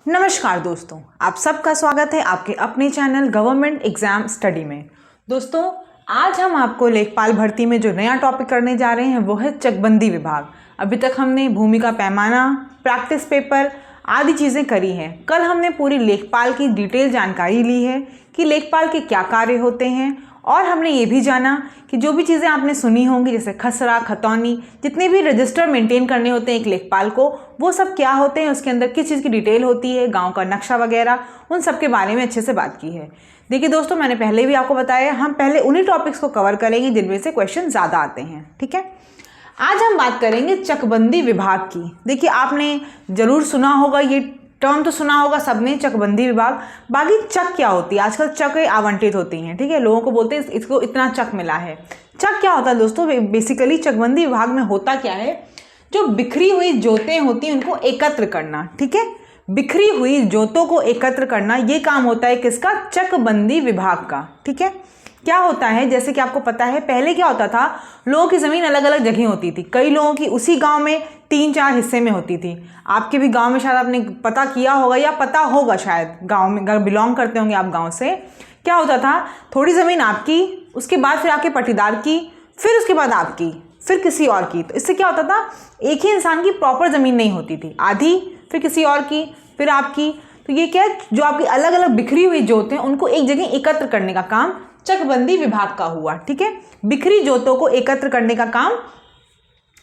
नमस्कार दोस्तों, आप सबका स्वागत है आपके अपने चैनल गवर्नमेंट एग्जाम स्टडी में। दोस्तों, आज हम आपको लेखपाल भर्ती में जो नया टॉपिक करने जा रहे हैं वो है चकबंदी विभाग। अभी तक हमने भूमि का पैमाना, प्रैक्टिस पेपर आदि चीज़ें करी हैं। कल हमने पूरी लेखपाल की डिटेल जानकारी ली है कि लेखपाल के क्या कार्य होते हैं, और हमने ये भी जाना कि जो भी चीज़ें आपने सुनी होंगी जैसे खसरा, खतौनी, जितने भी रजिस्टर मेंटेन करने होते हैं एक लेखपाल को, वो सब क्या होते हैं, उसके अंदर किस चीज़ की डिटेल होती है, गांव का नक्शा वगैरह, उन सब के बारे में अच्छे से बात की है। देखिए दोस्तों, मैंने पहले भी आपको बताया हम पहले उन्हीं टॉपिक्स को कवर करेंगे जिनमें से क्वेश्चन ज़्यादा आते हैं। ठीक है, आज हम बात करेंगे चकबंदी विभाग की। देखिए, आपने ज़रूर सुना होगा, ये टर्म तो सुना होगा सबने, चकबंदी विभाग। बाकी चक क्या होती है, आजकल चकें आवंटित होती हैं। ठीक है, लोगों को बोलते हैं इसको इतना चक मिला है। चक क्या होता है दोस्तों? बेसिकली चकबंदी विभाग में होता क्या है, जो बिखरी हुई जोतें होती हैं उनको एकत्र करना। ठीक है, बिखरी हुई जोतों को एकत्र करना, ये काम होता है किसका? चकबंदी विभाग का। ठीक है, क्या होता है, जैसे कि आपको पता है पहले क्या होता था, लोगों की ज़मीन अलग अलग जगह होती थी। कई लोगों की उसी गांव में 3-4 हिस्से में होती थी। आपके भी गांव में शायद आपने पता किया होगा या पता होगा, शायद गांव में अगर बिलोंग करते होंगे आप गांव से। क्या होता था, थोड़ी ज़मीन आपकी, उसके बाद फिर आपके पट्टीदार की, फिर उसके बाद आपकी, फिर किसी और की। तो इससे क्या होता था, एक ही इंसान की प्रॉपर ज़मीन नहीं होती थी, आधी फिर किसी और की, फिर आपकी। तो ये क्या है, जो आपकी अलग अलग बिखरी हुई जोतें उनको एक जगह एकत्र करने का काम चकबंदी विभाग का हुआ। ठीक है, बिखरी जोतों को एकत्र करने का काम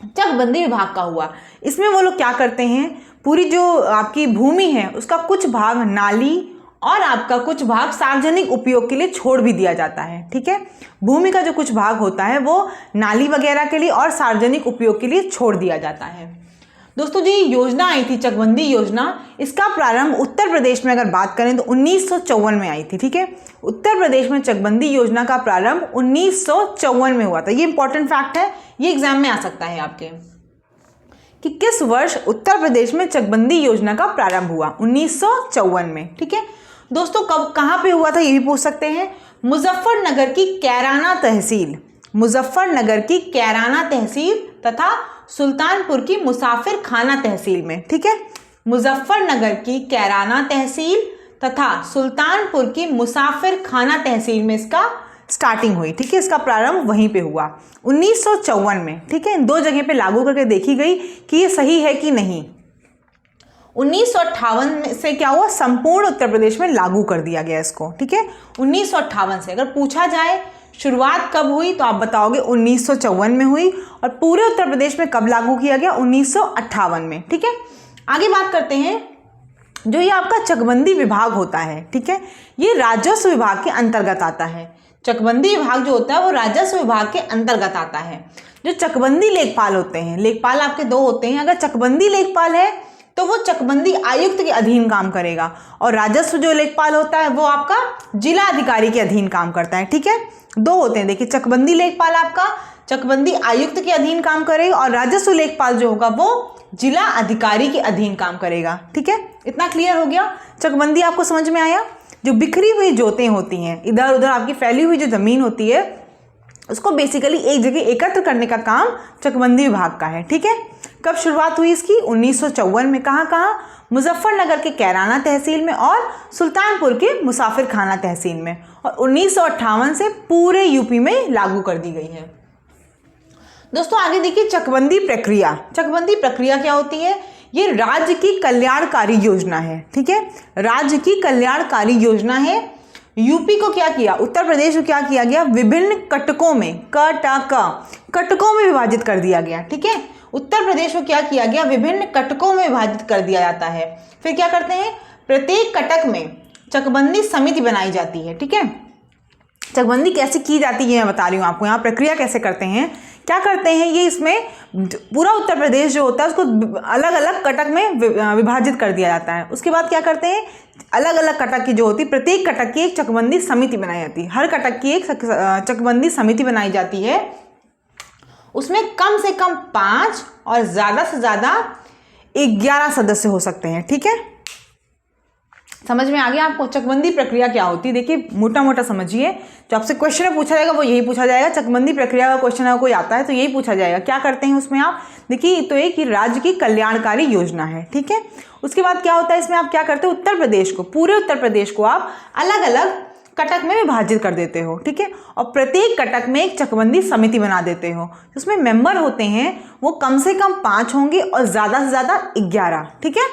चकबंदी विभाग का हुआ। इसमें वो लोग क्या करते हैं, पूरी जो आपकी भूमि है उसका कुछ भाग नाली और आपका कुछ भाग सार्वजनिक उपयोग के लिए छोड़ भी दिया जाता है। ठीक है, भूमि का जो कुछ भाग होता है वो नाली वगैरह के लिए और सार्वजनिक उपयोग के लिए छोड़ दिया जाता है। दोस्तों, जो ये योजना आई थी चकबंदी योजना, इसका प्रारंभ उत्तर प्रदेश में अगर बात करें तो 1954 में आई थी। ठीक है, उत्तर प्रदेश में चकबंदी योजना का प्रारंभ 1954 में हुआ था। ये इंपॉर्टेंट फैक्ट है, ये एग्जाम में आ सकता है आपके, कि किस वर्ष उत्तर प्रदेश में चकबंदी योजना का प्रारंभ हुआ। 1954 में। ठीक है दोस्तों, कब कहाँ पे हुआ था ये भी पूछ सकते हैं। मुजफ्फरनगर की कैराना तहसील, मुजफ्फरनगर की कैराना तहसील तथा सुल्तानपुर की मुसाफिर खाना तहसील में। ठीक है, मुजफ्फरनगर की कैराना तहसील तथा सुल्तानपुर की मुसाफिर खाना तहसील में इसका स्टार्टिंग हुई। ठीक है, इसका प्रारंभ वहीं पे हुआ 1954 में। ठीक है, इन दो जगह पे लागू करके देखी गई कि ये सही है कि नहीं। 1958 से क्या हुआ, संपूर्ण उत्तर प्रदेश में लागू कर दिया गया इसको। ठीक है, 1958 से। अगर पूछा जाए शुरुआत कब हुई तो आप बताओगे 1954 में हुई, और पूरे उत्तर प्रदेश में कब लागू किया गया, 1958 में। ठीक है, आगे बात करते हैं। जो ये आपका चकबंदी विभाग होता है, ठीक है, ये राजस्व विभाग के अंतर्गत आता है। चकबंदी विभाग जो होता है वो राजस्व विभाग के अंतर्गत आता है। जो चकबंदी लेखपाल होते हैं, लेखपाल आपके दो होते हैं। अगर चकबंदी लेखपाल है तो वो चकबंदी आयुक्त के अधीन काम करेगा, और राजस्व जो लेखपाल होता है वो आपका जिला अधिकारी के अधीन काम करता है। ठीक है, दो होते हैं। देखिए, चकबंदी लेखपाल आपका चकबंदी आयुक्त के अधीन काम करेगा, और राजस्व लेखपाल जो होगा वो जिला अधिकारी के अधीन काम करेगा। ठीक है, इतना क्लियर हो गया। चकबंदी आपको समझ में आया। जो बिखरी हुई जोतें होती हैं, इधर उधर आपकी फैली हुई जो जमीन होती है, उसको बेसिकली एक जगह एकत्र करने का काम चकबंदी विभाग का है। ठीक है, कब शुरुआत हुई इसकी, 1954 में। कहाँ कहाँ, मुजफ्फरनगर के कैराना तहसील में और सुल्तानपुर के मुसाफिर खाना तहसील में, और 1958 से पूरे यूपी में लागू कर दी गई है। दोस्तों, आगे देखिए चकबंदी प्रक्रिया। चकबंदी प्रक्रिया क्या होती है, ये राज्य की कल्याणकारी योजना है। ठीक है, राज्य की कल्याणकारी योजना है। यूपी को क्या किया, उत्तर प्रदेश को क्या किया गया, विभिन्न कटकों में, कटकों में विभाजित कर दिया गया। ठीक है, उत्तर प्रदेश को क्या किया गया, विभिन्न कटकों में विभाजित कर दिया जाता है। फिर क्या करते हैं, प्रत्येक कटक में चकबंदी समिति बनाई जाती है। ठीक है, चकबंदी कैसे की जाती है मैं बता रही हूँ आपको, यहाँ प्रक्रिया कैसे करते हैं, क्या करते हैं ये, इसमें पूरा उत्तर प्रदेश जो होता है उसको अलग अलग कटक में विभाजित कर दिया जाता है। उसके बाद क्या करते हैं, अलग अलग कटक की जो होती है, प्रत्येक कटक की एक चकबंदी समिति बनाई जाती है। हर कटक की एक चकबंदी समिति बनाई जाती है। उसमें कम से कम 5 और ज़्यादा से ज़्यादा 11 सदस्य हो सकते हैं। ठीक है, समझ में आ गया आपको? चकबंदी प्रक्रिया क्या होती है? देखिए मोटा मोटा समझिए, जो आपसे क्वेश्चन में पूछा जाएगा वो यही पूछा जाएगा। चकबंदी प्रक्रिया का क्वेश्चन अगर कोई आता है तो यही पूछा जाएगा। क्या करते हैं उसमें आप? देखिए तो एक राज्य की कल्याणकारी योजना है, ठीक है। उसके बाद क्या होता है इसमें, आप क्या करते हो, उत्तर प्रदेश को, पूरे उत्तर प्रदेश को आप अलग अलग कटक में विभाजित कर देते हो, ठीक है। और प्रत्येक कटक में एक चकबंदी समिति बना देते हो, जिसमें मेंबर होते हैं वो कम से कम 5 होंगे और ज़्यादा से ज़्यादा 11, ठीक है।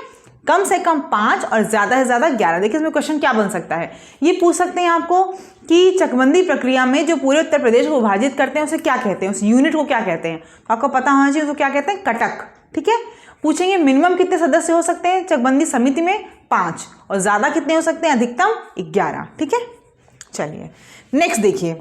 कम से कम 5 और ज़्यादा से ज़्यादा 11। देखिए इसमें क्वेश्चन क्या बन सकता है, ये पूछ सकते हैं आपको कि चकबंदी प्रक्रिया में जो पूरे उत्तर प्रदेश को विभाजित करते हैं उसे क्या कहते हैं, उस यूनिट को क्या कहते हैं। तो आपको पता होना चाहिए उसको क्या कहते हैं, कटक, ठीक है। पूछेंगे मिनिमम कितने सदस्य हो सकते हैं चकबंदी समिति में, 5, और ज़्यादा कितने हो सकते हैं, अधिकतम 11, ठीक है। चलिए नेक्स्ट देखिए,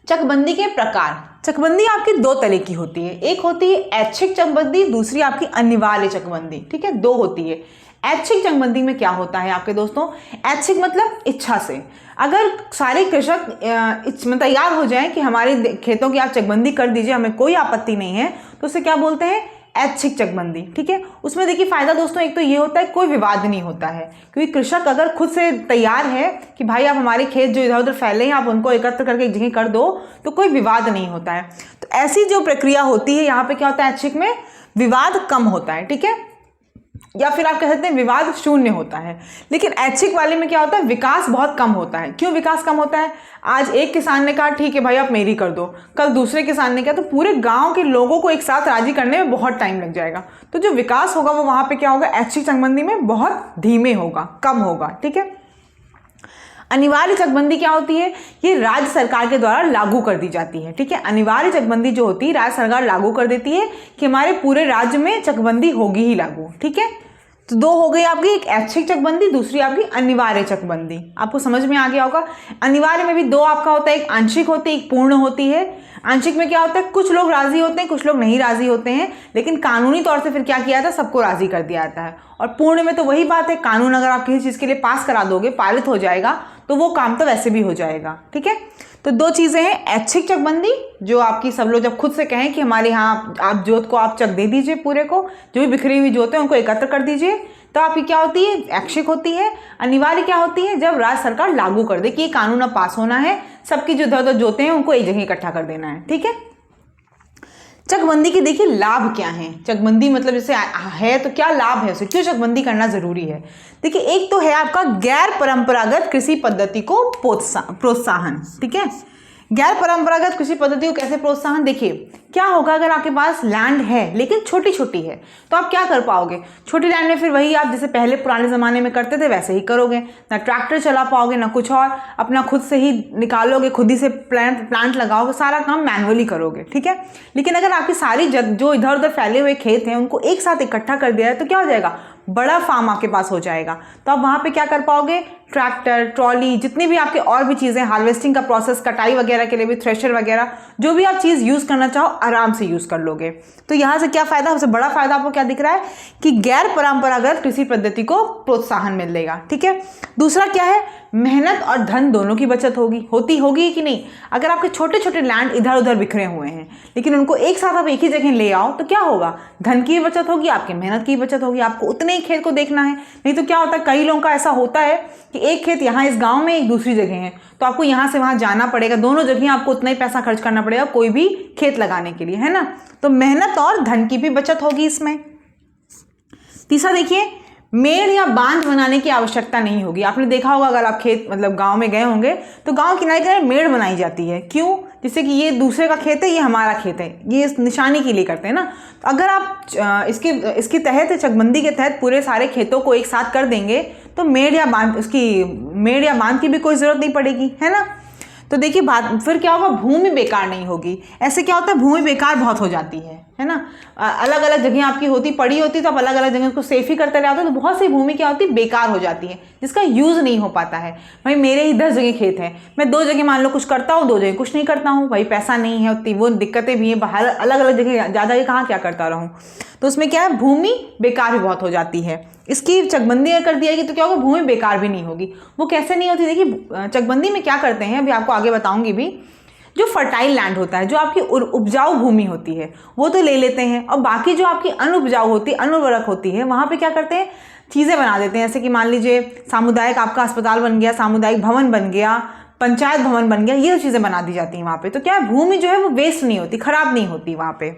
चकबंदी के प्रकार। चकबंदी आपकी 2 तरह की होती है, एक होती है ऐच्छिक चकबंदी, दूसरी आपकी अनिवार्य चकबंदी, ठीक है। 2 होती है। ऐच्छिक चकबंदी में क्या होता है आपके दोस्तों, ऐच्छिक मतलब इच्छा से। अगर सारे कृषक इसमें तैयार हो जाएं कि हमारे खेतों की आप चकबंदी कर दीजिए, हमें कोई आपत्ति नहीं है, तो उसे क्या बोलते हैं, ऐच्छिक चकबंदी, ठीक है। उसमें देखिए फायदा दोस्तों एक तो ये होता है कोई विवाद नहीं होता है, क्योंकि कृषक अगर खुद से तैयार है कि भाई आप हमारे खेत जो इधर उधर फैले हैं आप उनको एकत्र करके एक जगह कर दो, तो कोई विवाद नहीं होता है। तो ऐसी जो प्रक्रिया होती है यहाँ पे क्या होता है, ऐच्छिक में विवाद कम होता है, ठीक है, या फिर आप कह सकते हैं विवाद शून्य होता है। लेकिन ऐच्छिक वाले में क्या होता है, विकास बहुत कम होता है। क्यों विकास कम होता है, आज एक किसान ने कहा ठीक है भाई आप मेरी कर दो, कल दूसरे किसान ने कहा, तो पूरे गांव के लोगों को एक साथ राजी करने में बहुत टाइम लग जाएगा। तो जो विकास होगा वो वहां पे क्या होगा, ऐच्छिक चकबंदी में बहुत धीमे होगा, कम होगा, ठीक है। अनिवार्य चकबंदी क्या होती है, ये राज्य सरकार के द्वारा लागू कर दी जाती है, ठीक है। अनिवार्य चकबंदी जो होती है राज्य सरकार लागू कर देती है कि हमारे पूरे राज्य में चकबंदी होगी ही लागू, ठीक है। तो 2 हो गई आपकी, एक ऐच्छिक चकबंदी, दूसरी आपकी अनिवार्य चकबंदी। आपको समझ में आ गया होगा। अनिवार्य में भी 2 आपका होता है, एक आंशिक होती है, एक पूर्ण होती है। आंशिक में क्या होता है, कुछ लोग राजी होते हैं, कुछ लोग नहीं राजी होते हैं, लेकिन कानूनी तौर से फिर क्या किया जाता है, सबको राजी कर दिया जाता है। और पूर्ण में तो वही बात है, कानून अगर आप किसी चीज़ के लिए पास करा दोगे, पारित हो जाएगा, तो वो काम तो वैसे भी हो जाएगा, ठीक है। तो 2 चीज़ें हैं, ऐच्छिक चकबंदी जो आपकी सब लोग जब खुद से कहें कि हमारे यहाँ आप जोत को आप चक दे दीजिए, पूरे को जो भी बिखरी हुई जोत है उनको एकत्र कर दीजिए, तो आपकी क्या होती है, ऐच्छिक होती है। अनिवार्य क्या होती है, जब राज्य सरकार लागू कर दे कि ये कानून अब पास होना है, सबकी जो इधर उधर जोते हैं उनको एक जगह इकट्ठा कर देना है, ठीक है। चकबंदी के देखिए लाभ क्या हैं, चकबंदी मतलब जैसे है तो क्या लाभ है उसे, क्यों चकबंदी करना जरूरी है। देखिए एक तो है आपका गैर परंपरागत कृषि पद्धति को प्रोत्साहन, ठीक है। गैर परंपरागत कृषि पद्धति को कैसे प्रोत्साहन, देखिए क्या होगा अगर आपके पास लैंड है लेकिन छोटी छोटी है, तो आप क्या कर पाओगे, छोटी लैंड में फिर वही आप जैसे पहले पुराने ज़माने में करते थे वैसे ही करोगे, ना ट्रैक्टर चला पाओगे ना कुछ और, अपना खुद से ही निकालोगे, खुद ही से प्लांट लगाओगे, सारा काम मैनुअली करोगे, ठीक है। लेकिन अगर आपकी सारी जो इधर उधर फैले हुए खेत हैं उनको एक साथ इकट्ठा कर दिया है तो क्या हो जाएगा, बड़ा फार्म आपके पास हो जाएगा। तो आप वहाँ पे क्या कर पाओगे, ट्रैक्टर, ट्रॉली, जितनी भी आपके और भी चीज़ें, हार्वेस्टिंग का प्रोसेस, कटाई वगैरह के लिए भी थ्रेशर वगैरह, जो भी आप चीज़ यूज़ करना चाहो आराम से यूज़ कर लोगे। तो यहाँ से क्या फ़ायदा, सबसे बड़ा फायदा आपको क्या दिख रहा है कि गैर परंपरागत कृषि पद्धति को प्रोत्साहन मिलेगा, ठीक है। दूसरा क्या है, मेहनत और धन दोनों की बचत होगी कि नहीं। अगर आपके छोटे छोटे लैंड इधर उधर बिखरे हुए हैं लेकिन उनको एक साथ आप एक ही जगह ले आओ तो क्या होगा, धन की बचत होगी, आपकी मेहनत की बचत होगी, आपको उतने ही खेत को देखना है। नहीं तो क्या होता है, कई लोगों का ऐसा होता है कि एक खेत यहाँ इस गांव में एक दूसरी जगह है, तो आपको यहाँ से वहाँ जाना पड़ेगा, दोनों जगह आपको उतना ही पैसा खर्च करना पड़ेगा कोई भी खेत लगाने के लिए, है ना। तो मेहनत और धन की भी बचत होगी इसमें। तीसरा देखिए, मेड़ या बांध बनाने की आवश्यकता नहीं होगी। आपने देखा होगा अगर आप खेत मतलब गांव में गए होंगे तो गांव किनारे किनारे मेड़ बनाई जाती है, क्यों, जैसे कि ये दूसरे का खेत है, ये हमारा खेत है, ये इस निशानी के लिए करते हैं ना। तो अगर आप इसके तहत, चकबंदी के तहत पूरे सारे खेतों को एक साथ कर देंगे तो मेड़ या बांध की भी कोई ज़रूरत नहीं पड़ेगी, है ना। तो देखिए बात फिर क्या होगा, भूमि बेकार नहीं होगी। ऐसे क्या होता है, भूमि बेकार बहुत हो जाती है ना। अलग अलग जगह आपकी पड़ी होती तो आप अलग अलग जगह उसको सेफ ही करते रहते हो, तो बहुत सी भूमि क्या होती है, बेकार हो जाती है, जिसका यूज़ नहीं हो पाता है। भाई मेरे ही 10 जगह खेत है, मैं 2 जगह मान लो कुछ करता हूँ, 2 जगह कुछ नहीं करता हूँ, भाई पैसा नहीं है उतनी, वो दिक्कतें भी हैं, बाहर अलग अलग जगह ज़्यादा कहाँ क्या करता रहूँ, तो उसमें क्या है, भूमि बेकार भी बहुत हो जाती है। इसकी चकबंदी कर दी जाएगी तो क्या होगा, भूमि बेकार भी नहीं होगी। वो कैसे नहीं होती, देखिए चकबंदी में क्या करते हैं, अभी आपको आगे बताऊंगी भी, जो फर्टाइल लैंड होता है, जो आपकी उपजाऊ भूमि होती है वो तो ले लेते हैं, और बाकी जो आपकी अनुपजाऊ होती है, अनुर्वरक होती है, वहाँ पे क्या करते हैं, चीज़ें बना देते हैं, जैसे कि मान लीजिए सामुदायिक आपका अस्पताल बन गया, सामुदायिक भवन बन गया, पंचायत भवन बन गया, ये चीज़ें बना दी जाती हैं वहाँ पे। तो क्या है, भूमि जो है वो वेस्ट नहीं होती, खराब नहीं होती वहाँ पे।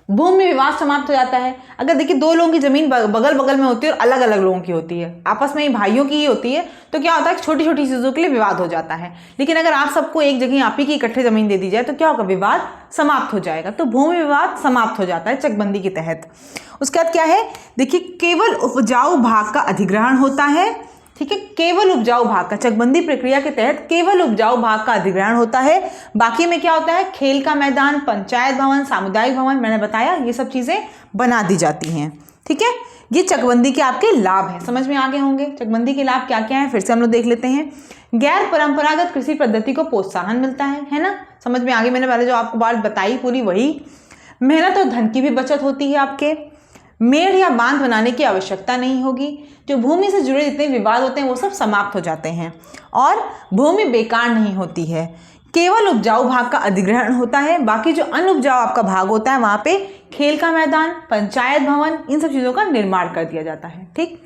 भूमि विवाद समाप्त हो जाता है। अगर देखिए दो लोगों की जमीन बगल बगल में होती है और अलग अलग लोगों की होती है, आपस में ही भाइयों की ही होती है, तो क्या होता है छोटी छोटी चीज़ों के लिए विवाद हो जाता है। लेकिन अगर आप सबको एक जगह आप ही की इकट्ठे जमीन दे दी जाए तो क्या होगा, विवाद समाप्त हो जाएगा। तो भूमि विवाद समाप्त हो जाता है चकबंदी के तहत। उसके बाद क्या है, देखिए केवल उपजाऊ भाग का अधिग्रहण होता है, ठीक है, केवल उपजाऊ भाग का, चकबंदी प्रक्रिया के तहत केवल उपजाऊ भाग का अधिग्रहण होता है। बाकी में क्या होता है, खेल का मैदान, पंचायत भवन, सामुदायिक भवन, मैंने बताया ये सब चीजें बना दी जाती हैं। ठीक है, ये चकबंदी के आपके लाभ हैं, समझ में आ गए होंगे। चकबंदी के लाभ क्या क्या है, फिर से हम लोग देख लेते हैं। गैर परंपरागत कृषि पद्धति को प्रोत्साहन मिलता है ना, समझ में आगे। मैंने पहले जो आपको बात बताई पूरी वही। मेहनत और धन की भी बचत होती है आपके। मेड़ या बांध बनाने की आवश्यकता नहीं होगी। जो भूमि से जुड़े जितने विवाद होते हैं वो सब समाप्त हो जाते हैं और भूमि बेकार नहीं होती है। केवल उपजाऊ भाग का अधिग्रहण होता है, बाकी जो अनुपजाऊ आपका भाग होता है वहां पे खेल का मैदान, पंचायत भवन, इन सब चीजों का निर्माण कर दिया जाता है। ठीक,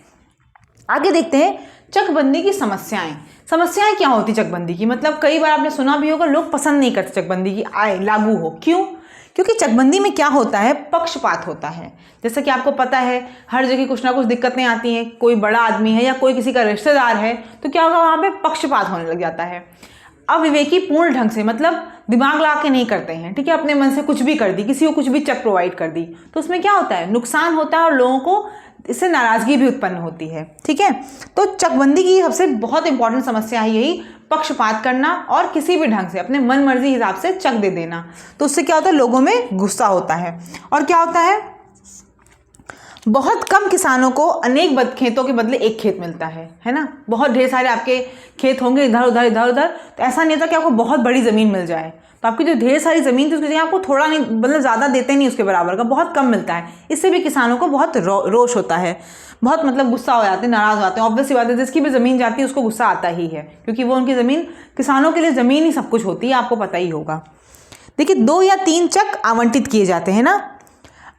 आगे देखते हैं चकबंदी की समस्याएं। समस्याएं क्या होती चकबंदी की, मतलब कई बार आपने सुना भी होगा लोग पसंद नहीं करते चकबंदी की आए लागू हो। क्यों? क्योंकि चकबंदी में क्या होता है, पक्षपात होता है। जैसे कि आपको पता है हर जगह कुछ ना कुछ दिक्कतें आती हैं, कोई बड़ा आदमी है या कोई किसी का रिश्तेदार है तो क्या होगा, वहाँ पे पक्षपात होने लग जाता है। अविवेकी पूर्ण ढंग से, मतलब दिमाग लगा के नहीं करते हैं, ठीक है, अपने मन से कुछ भी कर दी, किसी को कुछ भी चेक प्रोवाइड कर दी, तो उसमें क्या होता है, नुकसान होता है और लोगों को इससे नाराजगी भी उत्पन्न होती है। ठीक है, तो चकबंदी की सबसे बहुत इंपॉर्टेंट समस्या है यही, पक्षपात करना और किसी भी ढंग से अपने मन मर्जी हिसाब से चक दे देना। तो उससे क्या होता है, लोगों में गुस्सा होता है। और क्या होता है, बहुत कम किसानों को अनेक खेतों के बदले एक खेत मिलता है ना। बहुत ढेर सारे आपके खेत होंगे इधर उधर इधर उधर, तो ऐसा नहीं होता कि आपको बहुत बड़ी ज़मीन मिल जाए। तो आपकी जो ढेर सारी ज़मीन थी उसकी जगह आपको थोड़ा नहीं, मतलब ज़्यादा देते नहीं, उसके बराबर का बहुत कम मिलता है। इससे भी किसानों को बहुत रोष होता है, बहुत मतलब गुस्सा हो जाते हैं, नाराज़ हो जाते हैं। ऑब्वियस सी बात है, जिसकी भी ज़मीन जाती है उसको गुस्सा आता ही है, क्योंकि वो उनकी ज़मीन, किसानों के लिए ज़मीन ही सब कुछ होती है, आपको पता ही होगा। देखिए 2 या 3 चक आवंटित किए जाते हैं ना।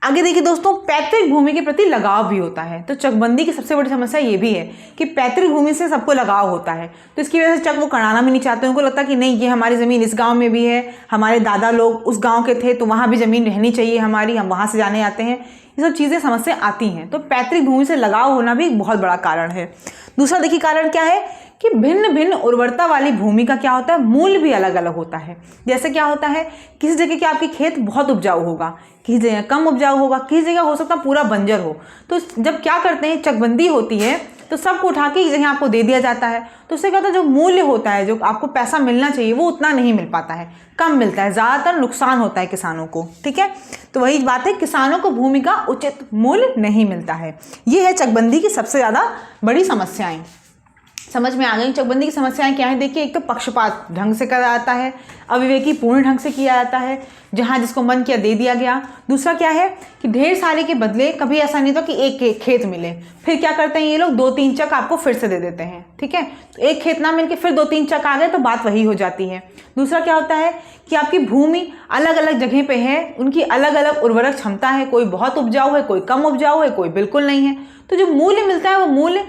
आगे देखिए दोस्तों, पैतृक भूमि के प्रति लगाव भी होता है। तो चकबंदी की सबसे बड़ी समस्या ये भी है कि पैतृक भूमि से सबको लगाव होता है, तो इसकी वजह से चक वो कराना भी नहीं चाहते। उनको लगता कि नहीं, ये हमारी ज़मीन इस गांव में भी है, हमारे दादा लोग उस गांव के थे तो वहाँ भी ज़मीन रहनी चाहिए हमारी, हम वहाँ से जाने आते हैं, ये सब चीज़ें समस्या आती हैं। तो पैतृक भूमि से लगाव होना भी एक बहुत बड़ा कारण है। दूसरा देखिए कारण क्या है कि भिन्न भिन्न उर्वरता वाली भूमि का क्या होता है, मूल्य भी अलग अलग होता है। जैसे क्या होता है, किसी जगह के आपके खेत बहुत उपजाऊ होगा, किसी जगह कम उपजाऊ होगा, किसी जगह हो सकता है पूरा बंजर हो। तो जब क्या करते हैं, चकबंदी होती है तो सबको उठा के एक जगह आपको दे दिया जाता है। तो उससे क्या होता है, जो मूल्य होता है, जो आपको पैसा मिलना चाहिए वो उतना नहीं मिल पाता है, कम मिलता है, ज़्यादातर नुकसान होता है किसानों को। ठीक है, तो वही बात है, किसानों को भूमि का उचित मूल्य नहीं मिलता है। ये है चकबंदी की सबसे ज़्यादा बड़ी समस्याएं। समझ में आ गई चकबंदी की समस्याएं क्या है। देखिए, एक तो पक्षपात ढंग से करा जाता है, अविवेकी पूर्ण ढंग से किया जाता है, जहां जिसको मन किया दे दिया गया। दूसरा क्या है कि ढेर सारे के बदले कभी ऐसा नहीं था कि एक खेत मिले, फिर क्या करते हैं ये लोग, 2-3 चक आपको फिर से दे देते हैं। ठीक है, तो एक खेत ना मिलके फिर 2-3 चक आ गए तो बात वही हो जाती है। दूसरा क्या होता है कि आपकी भूमि अलग अलग जगह पे है, उनकी अलग अलग उर्वरक क्षमता है, कोई बहुत उपजाऊ है, कोई कम उपजाऊ है, कोई बिल्कुल नहीं है। तो जो मूल्य मिलता है वो मूल्य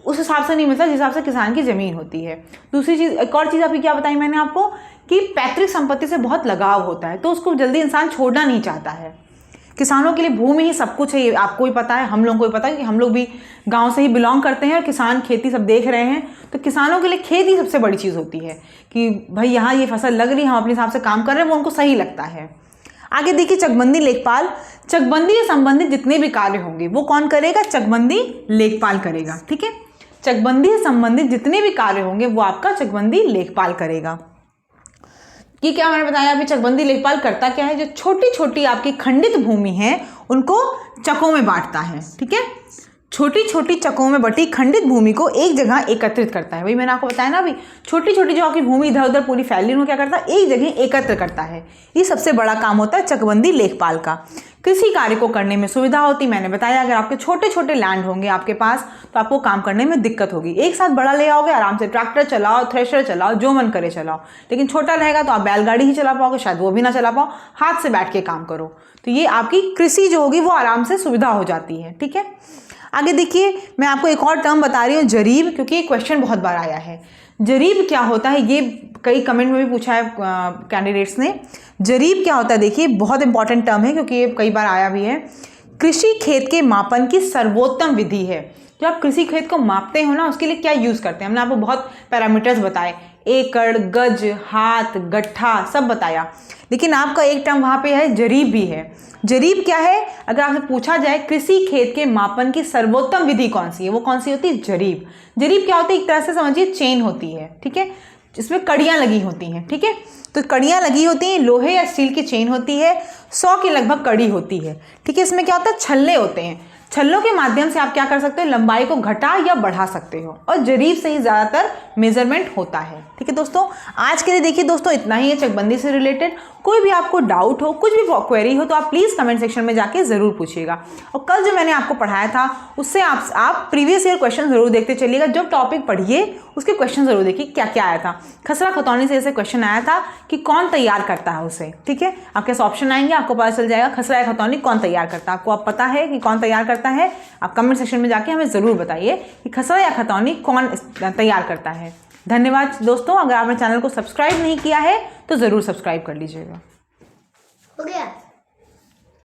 उस हिसाब से नहीं मिलता जिस हिसाब से किसान की ज़मीन होती है। दूसरी चीज़, एक और चीज़ आपकी क्या बताई मैंने आपको, कि पैतृक संपत्ति से बहुत लगाव होता है, तो उसको जल्दी इंसान छोड़ना नहीं चाहता है। किसानों के लिए भूमि ही सब कुछ है, ये आपको ही पता है, हम लोगों को भी पता है कि हम लोग भी गांव से ही बिलोंग करते हैं और किसान खेती सब देख रहे हैं। तो किसानों के लिए खेत ही सबसे बड़ी चीज़ होती है कि भाई यहाँ ये फसल लग रही है, हम अपने हिसाब से काम कर रहे हैं, वो उनको सही लगता है। आगे देखिए चकबंदी लेखपाल, चकबंदी से संबंधित जितने भी कार्य होंगे वो कौन करेगा, चकबंदी लेखपाल करेगा। ठीक है, चकबंदी से संबंधित जितने भी कार्य होंगे वो आपका चकबंदी लेखपाल करेगा। ये क्या मैंने बताया अभी, चकबंदी लेखपाल करता क्या है, जो छोटी छोटी आपकी खंडित भूमि है उनको चकों में बांटता है। ठीक है, छोटी छोटी चकों में बटी खंडित भूमि को एक जगह एकत्रित करता है। वही मैंने आपको बताया ना अभी, छोटी छोटी जो आपकी भूमि इधर उधर पूरी फैली हुई क्या करता है, एक जगह एकत्र करता है। ये सबसे बड़ा काम होता है चकबंदी लेखपाल का। किसी कार्य को करने में सुविधा होती, मैंने बताया अगर आपके छोटे छोटे लैंड होंगे आपके पास तो आपको काम करने में दिक्कत होगी। एक साथ बड़ा ले आओगे आराम से, ट्रैक्टर चलाओ, थ्रेशर चलाओ, जो मन करे चलाओ, लेकिन छोटा रहेगा तो आप बैलगाड़ी ही चला पाओगे, शायद वो भी ना चला पाओ, हाथ से बैठ के काम करो। तो ये आपकी कृषि जो होगी वो आराम से सुविधा हो जाती है। ठीक है, आगे देखिए, मैं आपको एक और टर्म बता रही हूँ, जरीब, क्योंकि ये क्वेश्चन बहुत बार आया है। जरीब क्या होता है, ये कई कमेंट में भी पूछा है कैंडिडेट्स ने। जरीब क्या होता है, देखिए बहुत इंपॉर्टेंट टर्म है क्योंकि ये कई बार आया भी है। कृषि खेत के मापन की सर्वोत्तम विधि है। जब आप कृषि खेत को मापते हो ना, उसके लिए क्या यूज़ करते हैं, हमने आपको बहुत पैरामीटर्स बताए, एकड़, गज, हाथ, गट्ठा, सब बताया। लेकिन आपका एक टर्म वहाँ पे है, जरीब भी है। जरीब क्या है, अगर आपसे पूछा जाए कृषि खेत के मापन की सर्वोत्तम विधि कौन सी है, वो कौन सी होती है, जरीब। जरीब क्या होती है, एक तरह से समझिए चेन होती है, ठीक है, जिसमें कड़ियाँ लगी होती हैं, ठीक है। तो कड़ियाँ लगी होती हैं, लोहे या स्टील की चेन होती है, 100 की लगभग कड़ी होती है, ठीक है। इसमें क्या होता है, छल्ले होते हैं, छल्लों के माध्यम से आप क्या कर सकते हो, लंबाई को घटा या बढ़ा सकते हो, और जरीब से ही ज़्यादातर मेजरमेंट होता है, ठीक है दोस्तों। आज के लिए देखिए दोस्तों इतना ही है चकबंदी से रिलेटेड। कोई भी आपको डाउट हो, कुछ भी क्वेरी हो, तो आप प्लीज़ कमेंट सेक्शन में जाके ज़रूर पूछिएगा। और कल जो मैंने आपको पढ़ाया था उससे आप प्रीवियस ईयर क्वेश्चन ज़रूर देखते चलिएगा। जब टॉपिक पढ़िए उसके क्वेश्चन ज़रूर देखिए क्या क्या आया था। खसरा खतौनी से ऐसे क्वेश्चन आया था कि कौन तैयार करता है उसे, ठीक है। आपके ऑप्शन आएंगे, आपको पता चल जाएगा खसरा या खतौनी कौन तैयार करता है। आपको अब पता है कि कौन तैयार करता है, आप कमेंट सेक्शन में जाके हमें ज़रूर बताइए कि खसरा या खतौनी कौन तैयार करता है। धन्यवाद दोस्तों। अगर आपने चैनल को सब्सक्राइब नहीं किया है तो ज़रूर सब्सक्राइब कर लीजिएगा।